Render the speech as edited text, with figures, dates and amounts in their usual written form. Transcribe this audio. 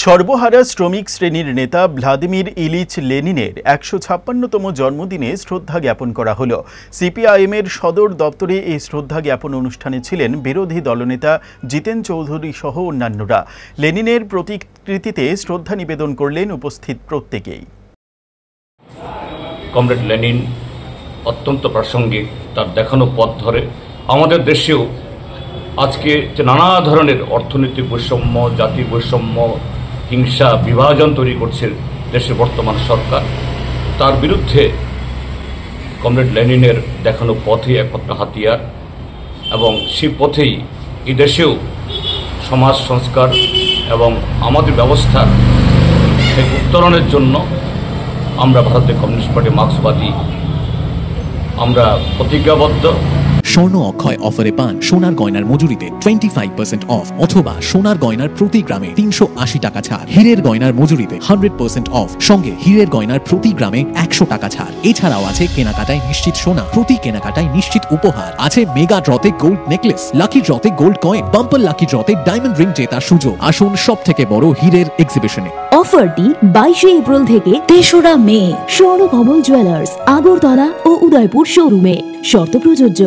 সর্বহারা শ্রমিক শ্রেণীর নেতা ভ্লাদিমির ইলিচ লেনিনের ১৫৬তম জন্মদিনে শ্রদ্ধা জ্ঞাপন করা হলো। সিপিআইএমের সদর দপ্তরে এই শ্রদ্ধা জ্ঞাপন অনুষ্ঠানে ছিলেন বিরোধী দলনেতা জিতেন চৌধুরী সহ অন্যান্যরা। লেনিনের প্রতিকৃতিতে শ্রদ্ধা নিবেদন করলেন উপস্থিত প্রত্যেকেই। কমরেড লেনিন অত্যন্ত প্রাসঙ্গিক, তার দেখানো পথ ধরে আমাদের দেশেও আজকে যে নানা ধরনের অর্থনৈতিক বৈষম্য, জাতি বৈষম্য, হিংসা, বিভাজন তৈরি করছে দেশের বর্তমান সরকার, তার বিরুদ্ধে কমরেড লেনিনের দেখানো পথই একমাত্র হাতিয়ার এবং সেই পথেই এই দেশেও সমাজ সংস্কার এবং আমাদের ব্যবস্থার সেই উত্তরণের জন্য আমরা ভারতীয় কমিউনিস্ট পার্টি মার্ক্সবাদী আমরা প্রতিজ্ঞাবদ্ধ। স্বর্ণ অক্ষয় অফারে পান সোনার গয়নার মজুরিতে 25% অফ অথবা সোনার গয়নার প্রতি গ্রামে 380 টাকা ছাড়। হীরের গয়নার মজুরিতে 100% অফ, সঙ্গে হীরের গয়নার প্রতি গ্রামে 100 টাকা ছাড়। এছাড়াও আছে কেনাকাটায় নিশ্চিত সোনা, প্রতি কেনাকাটায় নিশ্চিত উপহার। আছে মেগা ড্রতে গোল্ড নেকলেস, লাকি ড্রতে গোল্ড কয়েন, বাম্পার লাকি ড্রতে ডায়মন্ড রিং জেতার সুযোগ। আসুন সব থেকে বড় হীরের এক্সিবিশনে। অফারটি 22 এপ্রিল থেকে 3রা মে স্বর্ণকমল জুয়েলার্স, আগরতলা ও উদয়পুর শোরুমে। শর্ত প্রযোজ্য।